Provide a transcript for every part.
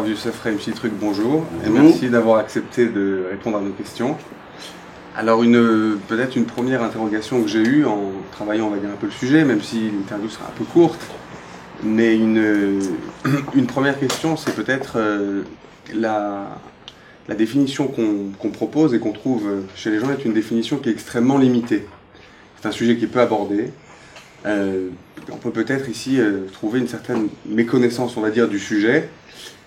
Rav Youssef Chaim Chitrick, bonjour, et merci d'avoir accepté de répondre à nos questions. Alors peut-être une première interrogation que j'ai eue en travaillant, on va dire, un peu le sujet, même si l'interview sera un peu courte, mais une première question, c'est peut-être la définition qu'on propose et qu'on trouve chez les gens est une définition qui est extrêmement limitée. C'est un sujet qui est peu abordé. On peut peut-être ici trouver une certaine méconnaissance, on va dire, du sujet.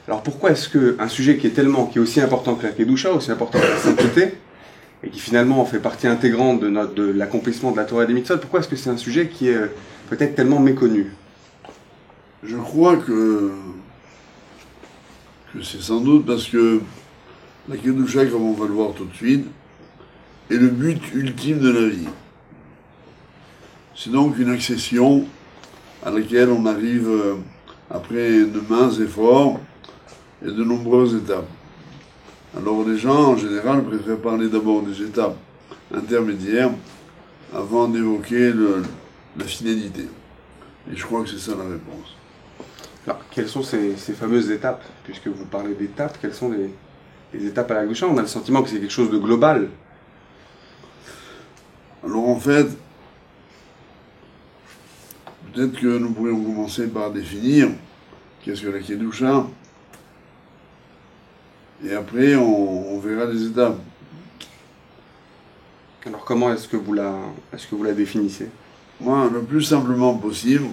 Alors pourquoi est-ce qu'un sujet qui est aussi important que la Kedusha, aussi important que la sainteté, et qui finalement fait partie intégrante de l'accomplissement de la Torah et des Mitzvot, pourquoi est-ce que c'est un sujet qui est peut-être tellement méconnu? Je crois que c'est sans doute parce que la Kedusha, comme on va le voir tout de suite, est le but ultime de la vie. C'est donc une accession à laquelle on arrive après de mains efforts et de nombreuses étapes. Alors les gens, en général, préfèrent parler d'abord des étapes intermédiaires avant d'évoquer la finalité. Et je crois que c'est ça la réponse. Alors, quelles sont ces fameuses étapes? Puisque vous parlez d'étapes, quelles sont les étapes à la Kedusha? On a le sentiment que c'est quelque chose de global. Alors en fait, peut-être que nous pourrions commencer par définir qu'est-ce que la Kedusha, et après on verra les étapes. Alors comment est-ce que vous la définissez? Moi, le plus simplement possible,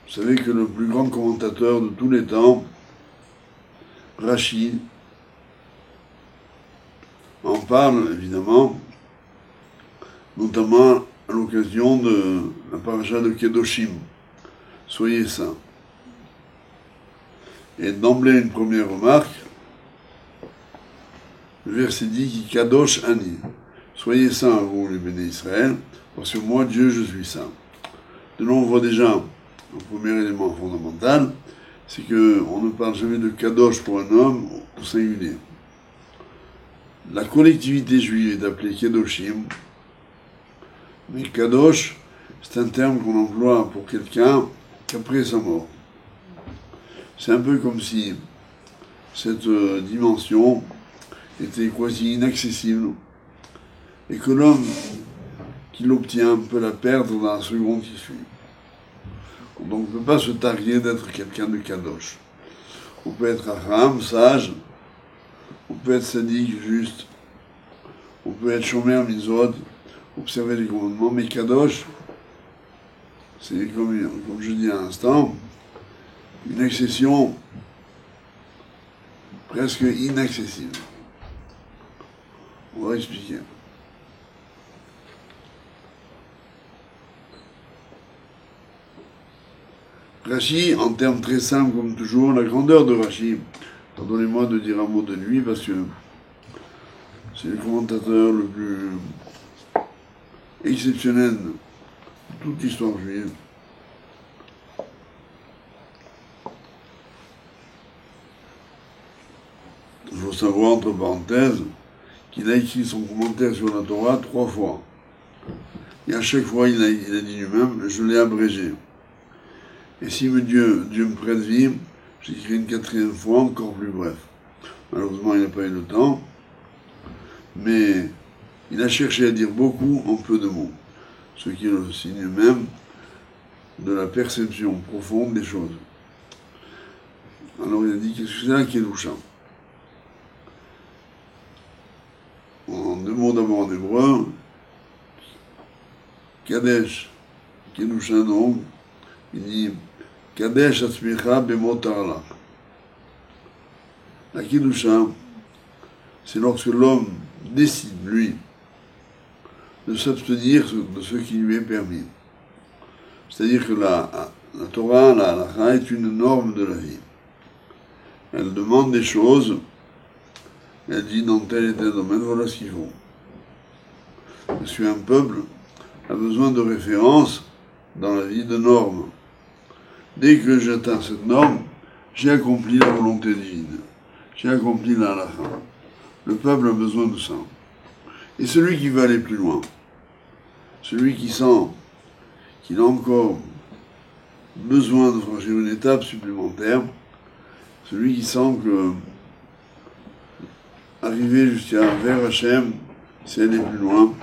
vous savez que le plus grand commentateur de tous les temps, Rashi, en parle évidemment, notamment à l'occasion de la paracha de Kedoshim, soyez saints. Et d'emblée une première remarque, le verset dit qui Kadosh Ani, soyez saints vous les bénis Israël, parce que moi Dieu je suis saint. De là on voit déjà un premier élément fondamental, c'est qu'on ne parle jamais de Kadosh pour un homme au singulier. La collectivité juive est appelée Kedoshim, mais Kadosh, c'est un terme qu'on emploie pour quelqu'un qu'après sa mort. C'est un peu comme si cette dimension était quasi inaccessible et que l'homme qui l'obtient peut la perdre dans la seconde qui suit. Donc on ne peut pas se targuer d'être quelqu'un de Kadosh. On peut être Aram, sage, on peut être sadique, juste, on peut être Shomer, Mizod, observer les commandements, mais Kadosh, c'est comme je dis à l'instant, une accession presque inaccessible. On va expliquer. Rashi, en termes très simples comme toujours, la grandeur de Rashi, pardonnez-moi de dire un mot de lui parce que c'est le commentateur le plus exceptionnel de toute l'histoire juive. Il faut savoir, entre parenthèses, qu'il a écrit son commentaire sur la Torah 3 fois. Et à chaque fois, il a dit lui-même, je l'ai abrégé. Et si Dieu me prête vie, j'écris une 4e fois, encore plus bref. Malheureusement, il n'a pas eu le temps. Mais il a cherché à dire beaucoup en peu de mots. Ce qui est le signe même de la perception profonde des choses. Alors il a dit, qu'est-ce que c'est la Kedusha? En 2 mots d'abord en hébreu, Kadesh, Kedusha donc, il dit Kadesh atzmicha bemot haralach. La Kedusha, c'est lorsque l'homme décide, lui, de s'abstenir de ce qui lui est permis. C'est-à-dire que la Torah, la halakha, est une norme de la vie. Elle demande des choses, elle dit dans tel et tel domaine, voilà ce qu'il faut. Parce qu'un peuple a besoin de références dans la vie, de normes. Dès que j'atteins cette norme, j'ai accompli la volonté divine. J'ai accompli la halakha. Le peuple a besoin de ça. Et celui qui veut aller plus loin, celui qui sent qu'il a encore besoin de franchir une étape supplémentaire, celui qui sent que arriver jusqu'à vers Hachem, c'est aller plus loin.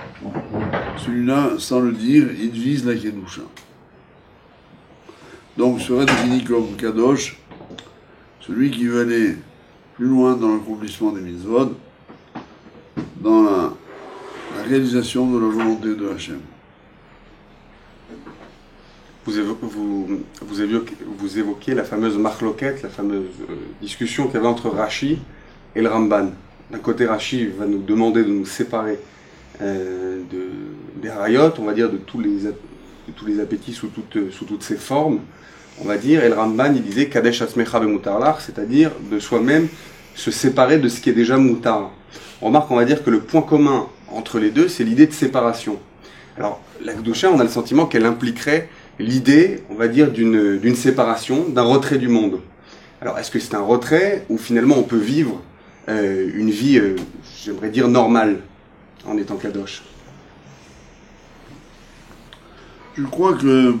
Celui-là, sans le dire, il vise la Kedusha. Donc sera défini comme Kadosh, celui qui veut aller plus loin dans l'accomplissement des mitzvot, dans la réalisation de la volonté de Hachem. Vous évoquez la fameuse marloquette, la fameuse discussion qu'il y avait entre Rashi et le Ramban. D'un côté, Rashi va nous demander de nous séparer des harayot, on va dire de tous les appétits sous toutes ces formes, on va dire, et le Ramban il disait Kadesh Atzmecha Bemutarlach, c'est-à-dire de soi-même se séparer de ce qui est déjà mutar. On remarque, on va dire que le point commun entre les deux, c'est l'idée de séparation. Alors, la Kedusha, on a le sentiment qu'elle impliquerait l'idée, on va dire, d'une séparation, d'un retrait du monde. Alors, est-ce que c'est un retrait ou finalement on peut vivre une vie, j'aimerais dire, normale en étant Kadosh? Je crois que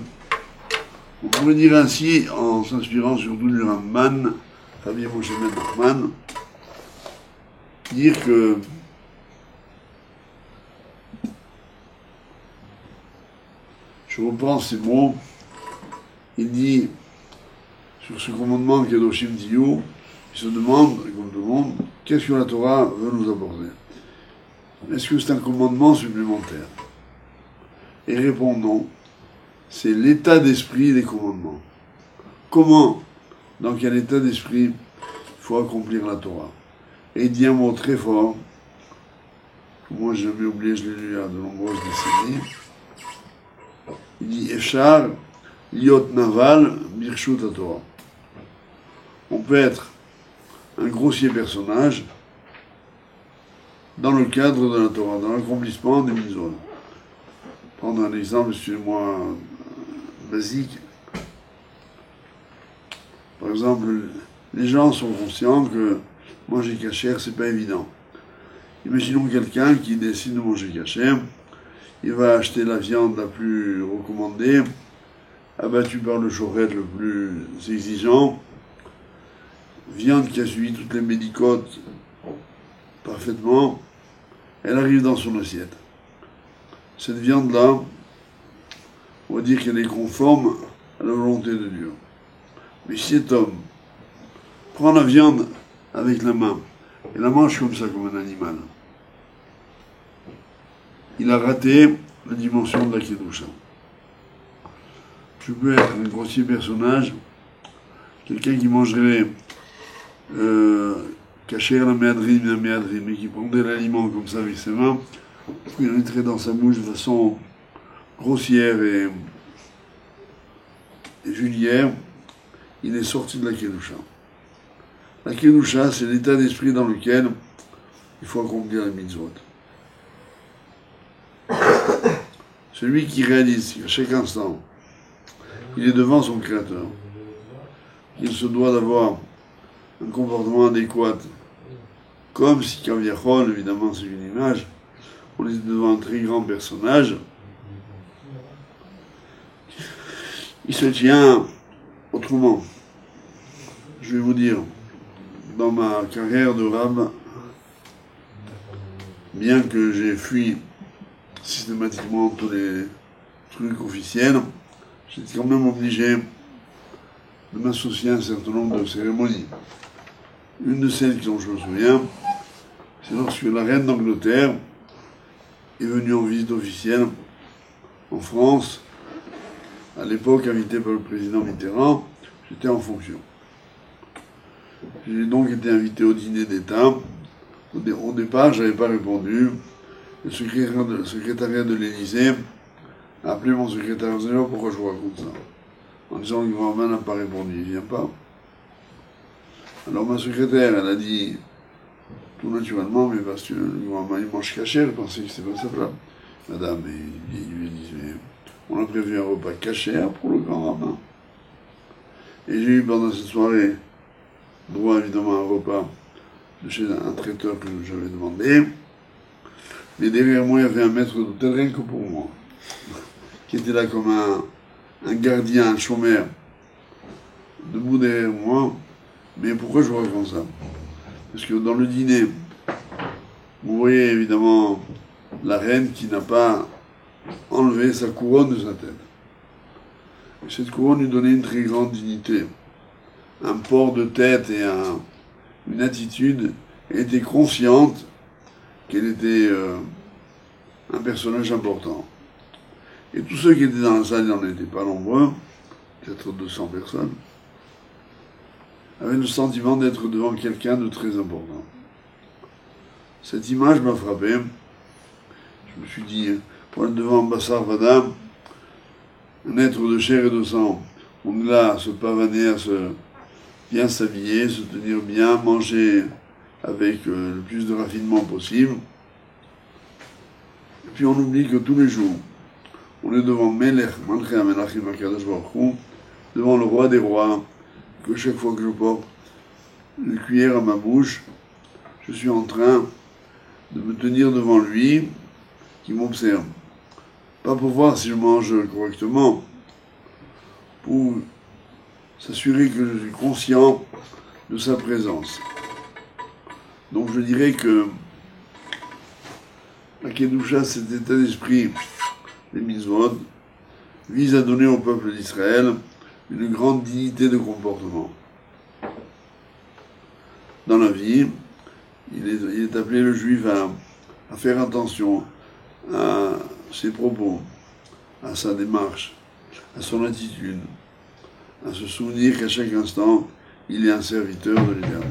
on pourrait dire ainsi, en s'inspirant surtout du Ramban, Rabbi Moshe ben Nachman, dire que je reprends ces mots, il dit sur ce commandement de Kedoshim Tiyu, il se demande, comme tout le monde, qu'est-ce que la Torah veut nous apporter? Est-ce que c'est un commandement supplémentaire? Et répondons, c'est l'état d'esprit des commandements. Comment, dans quel état d'esprit, il faut accomplir la Torah? Et il dit un mot très fort, que moi je n'avais oublié, je l'ai lu il y a de nombreuses décennies. Il dit Efshar liot naval birshut Torah. On peut être un grossier personnage dans le cadre de la Torah, dans l'accomplissement des mitzvot. Prendre un exemple, excusez-moi, basique. Par exemple, les gens sont conscients que manger kasher, c'est pas évident. Imaginons quelqu'un qui décide de manger kasher, il va acheter la viande la plus recommandée, abattue par le shoret le plus exigeant, viande qui a suivi toutes les médicotes parfaitement, elle arrive dans son assiette. Cette viande-là, on va dire qu'elle est conforme à la volonté de Dieu. Mais si cet homme prend la viande avec la main et la mange comme ça, comme un animal, il a raté la dimension de la Kedusha. Je peux être un grossier personnage, quelqu'un qui mangerait kasher la méadrine, mais qui prendrait l'aliment comme ça avec ses mains, il le mettrait dans sa bouche de façon grossière et vulgaire, il est sorti de la Kedusha. La Kedusha, c'est l'état d'esprit dans lequel il faut accomplir la mitzvot. Celui qui réalise qu'à chaque instant, il est devant son Créateur, qu'il se doit d'avoir un comportement adéquat, comme si Kaviachol, évidemment c'est une image, on est devant un très grand personnage, il se tient autrement. Je vais vous dire, dans ma carrière de rab, bien que j'ai fui systématiquement tous les trucs officiels, j'étais quand même obligé de m'associer à un certain nombre de cérémonies. Une de celles dont je me souviens, c'est lorsque la reine d'Angleterre est venue en visite officielle en France, à l'époque invitée par le président Mitterrand, j'étais en fonction. J'ai donc été invité au dîner d'État. Au départ, je n'avais pas répondu. Le secrétariat de l'Élysée a appelé mon secrétaire général, pourquoi je vous raconte ça? En disant que le gouvernement n'a pas répondu, il ne vient pas. Alors ma secrétaire, elle a dit, tout naturellement, mais parce que le gouvernement il mange kasher, je pensais que c'était pas ça. Madame, il lui dit, mais on a prévu un repas kasher pour le grand rabbin. Et j'ai eu pendant cette soirée droit évidemment à un repas de chez un traiteur que j'avais demandé. Mais derrière moi, il y avait un maître d'hôtel, rien que pour moi, qui était là comme un gardien, un chômeur, debout derrière moi. Mais pourquoi je vous raconte ça? Parce que dans le dîner, vous voyez évidemment la reine qui n'a pas enlevé sa couronne de sa tête. Et cette couronne lui donnait une très grande dignité, un port de tête et une attitude. Elle était consciente qu'elle était un personnage important. Et tous ceux qui étaient dans la salle, il n'en était pas nombreux, peut-être 200 personnes, avaient le sentiment d'être devant quelqu'un de très important. Cette image m'a frappé. Je me suis dit, pour être devant Bassar Vada, un être de chair et de sang, on est là à se pavaner, à bien s'habiller, se tenir bien, manger avec le plus de raffinement possible. Et puis on oublie que tous les jours, on est devant Melech, Malchei HaMelachim HaKadosh Baruch Hu, devant le roi des rois, que chaque fois que je porte une cuillère à ma bouche, je suis en train de me tenir devant lui, qui m'observe. Pas pour voir si je mange correctement, pour s'assurer que je suis conscient de sa présence. Donc je dirais que la Kedusha, cet état d'esprit des mitzvot, vise à donner au peuple d'Israël une grande dignité de comportement. Dans la vie, il est appelé le juif à faire attention à ses propos, à sa démarche, à son attitude, à se souvenir qu'à chaque instant, il est un serviteur de l'Éternel.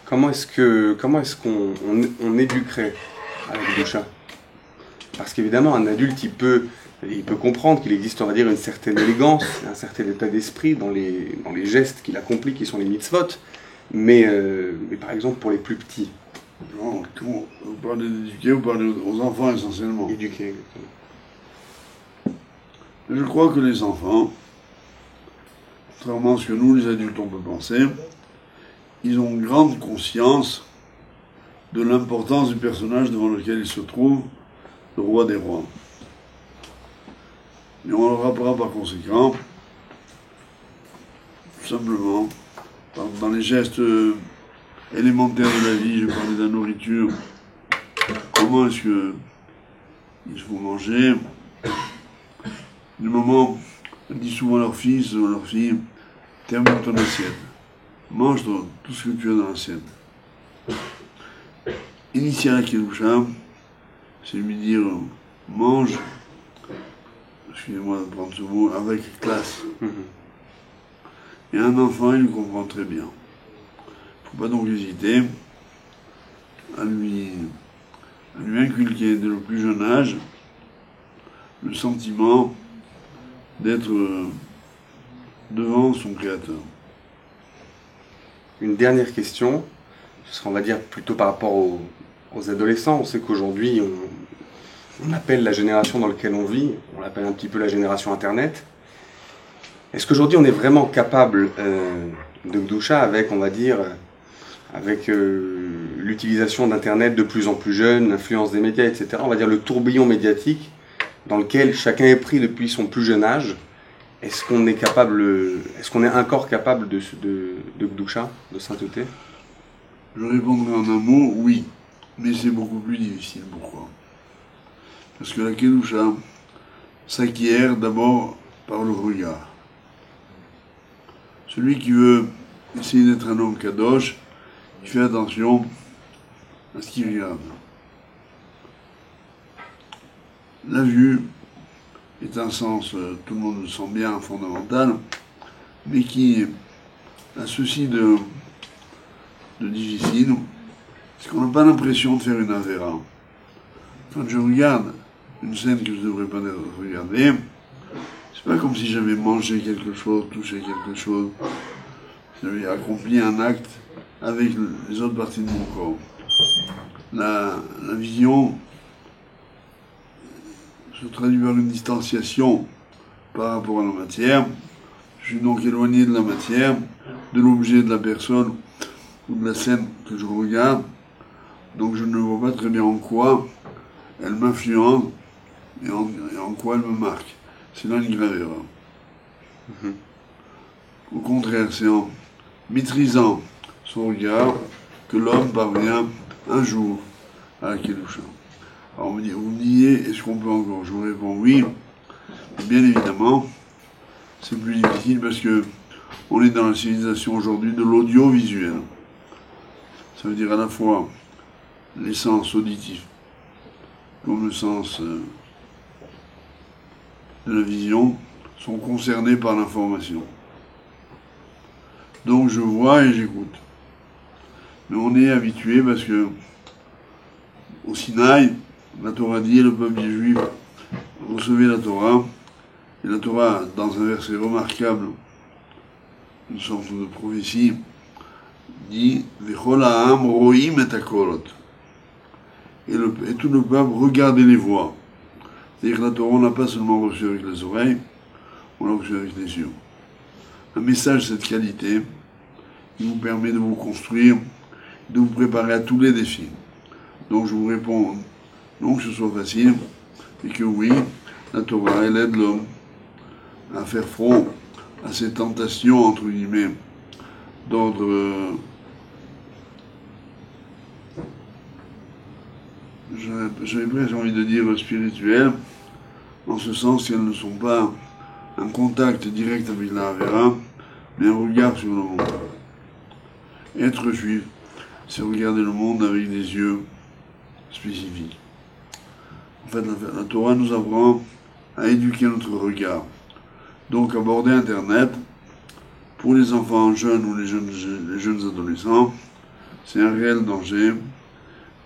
Comment est-ce qu'on éduquerait à la Kedusha? Parce qu'évidemment, un adulte, il peut comprendre qu'il existe, on va dire, une certaine élégance, un certain état d'esprit dans les gestes qu'il accomplit, qui sont les mitzvot, mais par exemple pour les plus petits. Non, vous parlez d'éduquer, vous parlez aux enfants essentiellement. Éduquer, exactement. Je crois que les enfants, contrairement à ce que nous, les adultes, on peut penser, ils ont une grande conscience de l'importance du personnage devant lequel ils se trouvent, le roi des rois. Et on leur apprend par conséquent, tout simplement, dans les gestes élémentaires de la vie, je parlais de la nourriture, comment est-ce que il faut manger. Du moment, elle dit souvent à leur fils ou à leur fille, termine ton assiette, mange tout ce que tu as dans l'assiette. Initier la Kedusha, c'est lui dire, mange, excusez-moi de prendre ce mot, avec classe. Et un enfant, il le comprend très bien. Il ne faut pas donc hésiter à lui inculquer dès le plus jeune âge le sentiment d'être devant son Créateur. Une dernière question, ce sera, on va dire, plutôt par rapport aux adolescents. On sait qu'aujourd'hui, on appelle la génération dans laquelle on vit, on l'appelle un petit peu la génération Internet. Est-ce qu'aujourd'hui on est vraiment capable de Kedusha avec, on va dire, avec l'utilisation d'Internet de plus en plus jeune, l'influence des médias, etc., on va dire le tourbillon médiatique dans lequel chacun est pris depuis son plus jeune âge, est-ce qu'on est encore capable de Kedusha, de sainteté? Je répondrai en un mot, oui, mais c'est beaucoup plus difficile. Pourquoi? Parce que la Kedusha s'acquiert d'abord par le regard. Celui qui veut essayer d'être un homme kadosh, il fait attention à ce qu'il regarde. La vue est un sens, tout le monde le sent bien, fondamental, mais qui a ceci de difficile, parce qu'on n'a pas l'impression de faire une avéra. Quand je regarde une scène que je ne devrais pas regarder, c'est pas comme si j'avais mangé quelque chose, touché quelque chose, j'avais accompli un acte avec les autres parties de mon corps. La vision se traduit par une distanciation par rapport à la matière. Je suis donc éloigné de la matière, de l'objet, de la personne ou de la scène que je regarde. Donc je ne vois pas très bien en quoi elle m'influence et en quoi elle me marque. C'est là une grave erreur. Au contraire, c'est en maîtrisant son regard que l'homme parvient un jour à la Kedusha. Alors vous me disiez, est-ce qu'on peut encore? Je vous réponds oui. Bien évidemment, c'est plus difficile parce que on est dans la civilisation aujourd'hui de l'audiovisuel. Ça veut dire à la fois les sens auditifs comme le sens de la vision sont concernés par l'information. Donc je vois et j'écoute. Mais on est habitué parce que au Sinaï, la Torah dit, le peuple juif recevait la Torah, et la Torah, dans un verset remarquable, une sorte de prophétie, dit Vechol ha'am ro'im et hakolot. Et tout le peuple regardait les voix. C'est-à-dire que la Torah, on n'a pas seulement reçu avec les oreilles, on l'a reçu avec les yeux. Un message de cette qualité, qui vous permet de vous construire, de vous préparer à tous les défis. Donc je vous réponds, non que ce soit facile, et que oui, la Torah, elle aide l'homme à faire front à ces tentations, entre guillemets, d'ordre, j'avais presque envie de dire spirituel, en ce sens qu'elles ne sont pas un contact direct avec la Havera, mais un regard sur le monde. Être juif, c'est regarder le monde avec des yeux spécifiques. En fait, la Torah nous apprend à éduquer notre regard. Donc aborder Internet, pour les enfants jeunes ou les jeunes adolescents, c'est un réel danger,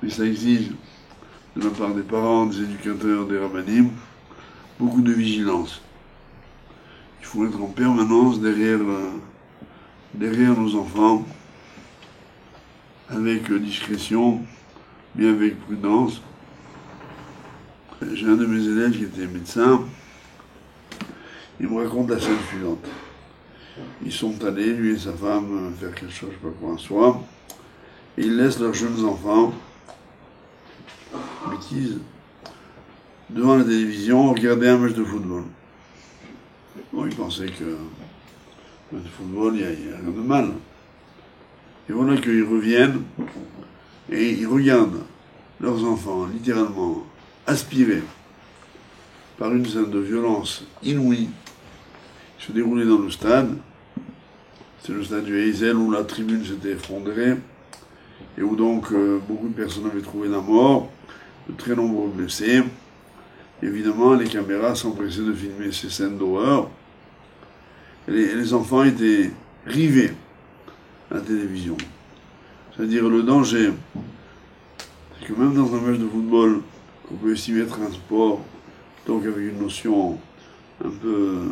mais ça exige, de la part des parents, des éducateurs, des rabbinim, beaucoup de vigilance. Il faut être en permanence derrière nos enfants, avec discrétion, mais avec prudence. J'ai un de mes élèves qui était médecin, il me raconte la scène suivante. Ils sont allés, lui et sa femme, faire quelque chose, je ne sais pas quoi, un soir, et ils laissent leurs jeunes enfants, bêtises, devant la télévision, regarder un match de football. Bon, ils pensaient que le football, il n'y a rien de mal. Et voilà qu'ils reviennent et ils regardent leurs enfants littéralement aspirés par une scène de violence inouïe qui se déroulait dans le stade. C'est le stade du Heysel où la tribune s'était effondrée et où donc beaucoup de personnes avaient trouvé la mort, de très nombreux blessés. Évidemment, les caméras s'empressaient de filmer ces scènes d'horreur. Et les enfants étaient rivés à la télévision. C'est-à-dire le danger, c'est que même dans un match de football, on peut estimer être un sport, donc avec une notion un peu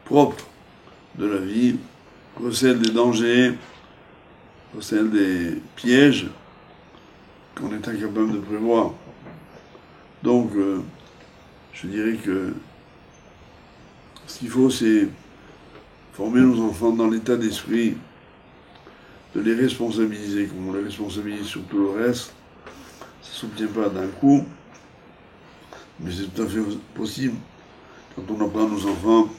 propre de la vie, recèle des dangers, recèle des pièges qu'on est incapable de prévoir. Donc, je dirais que ce qu'il faut, c'est former nos enfants dans l'état d'esprit de les responsabiliser, comme on les responsabilise sur tout le reste. Ça ne s'obtient pas d'un coup, mais c'est tout à fait possible. Quand on apprend à nos enfants,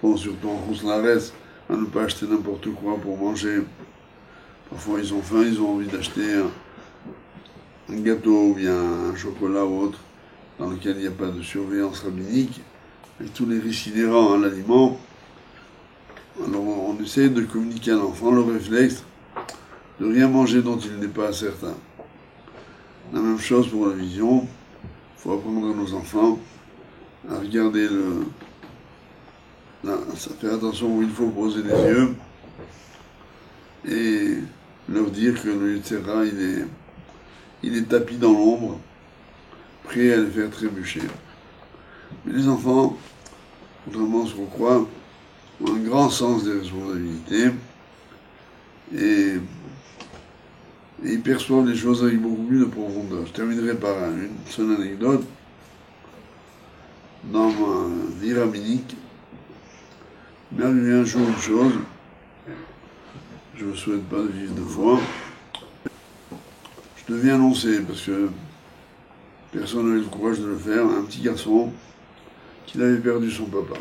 bon, surtout en Rousselarès, à ne pas acheter n'importe quoi pour manger. Parfois ils ont faim, ils ont envie d'acheter un gâteau ou bien un chocolat ou autre, dans lequel il n'y a pas de surveillance rabbinique, avec tous les risques inhérents à l'aliment. Alors on essaie de communiquer à l'enfant le réflexe de rien manger dont il n'est pas certain. La même chose pour la vision. Il faut apprendre à nos enfants à regarder faire attention où il faut poser les yeux et leur dire que le Yetzirah, il est tapis dans l'ombre, prêt à les faire trébucher. Mais les enfants, contrairement à ce qu'on croit, ont un grand sens des responsabilités et ils perçoivent les choses avec beaucoup plus de profondeur. Je terminerai par une seule anecdote. Dans ma vie rabbinique, il m'est arrivé un jour une chose, je ne souhaite pas de vivre deux fois. Je devais annoncer, parce que personne n'avait le courage de le faire, un petit garçon qui avait perdu son papa.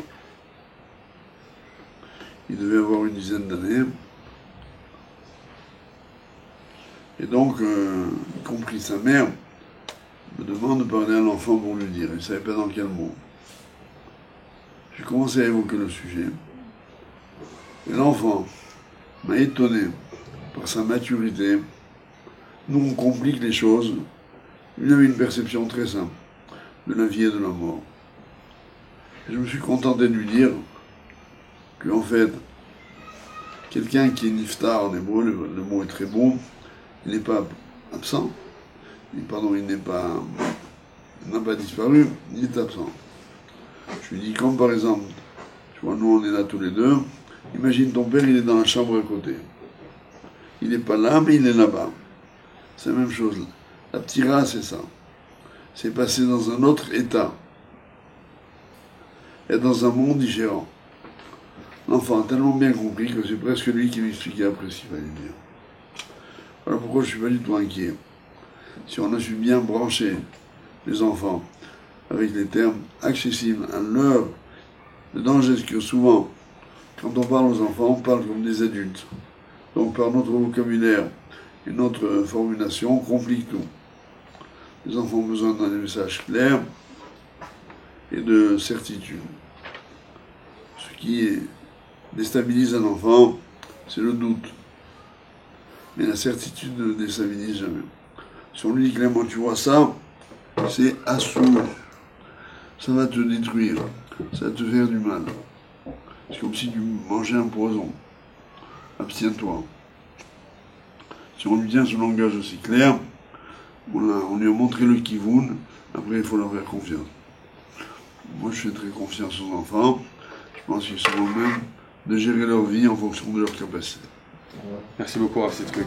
Il devait avoir une dizaine d'années. Et donc, y compris sa mère, me demande de parler à l'enfant pour lui dire. Il ne savait pas dans quel mot. J'ai commencé à évoquer le sujet. Et l'enfant m'a étonné par sa maturité. Nous, on complique les choses. Il avait une perception très simple de la vie et de la mort. Et je me suis contenté de lui dire qu'en fait, quelqu'un qui est niftar en hébreu, le mot est très beau, il n'est pas absent, il n'a pas disparu, il est absent. Je lui dis, comme par exemple, tu vois, nous on est là tous les deux, imagine ton père, il est dans la chambre à côté. Il n'est pas là, mais il est là-bas. C'est la même chose. La ptira, c'est ça. C'est passer dans un autre état. Et dans un monde différent. L'enfant a tellement bien compris que c'est presque lui qui m'expliquait après ce qu'il fallait dire. Voilà pourquoi je ne suis pas du tout inquiet. Si on a su bien brancher les enfants avec les termes accessibles à l'heure, le danger c'est que souvent, quand on parle aux enfants, on parle comme des adultes. Donc par notre vocabulaire et notre formulation, on complique tout. Les enfants ont besoin d'un message clair et de certitude. Ce qui déstabilise un enfant, c'est le doute. Mais la certitude ne déstabilise jamais. Si on lui dit clairement, tu vois ça, c'est assourd. Ça va te détruire. Ça va te faire du mal. C'est comme si tu mangeais un poison. Abstiens-toi. Si on lui tient ce langage aussi clair, on lui a montré le kivoun, après il faut leur faire confiance. Moi je fais très confiance aux enfants. Je pense qu'ils sauront même de gérer leur vie en fonction de leurs capacités. Merci beaucoup à ces trucs.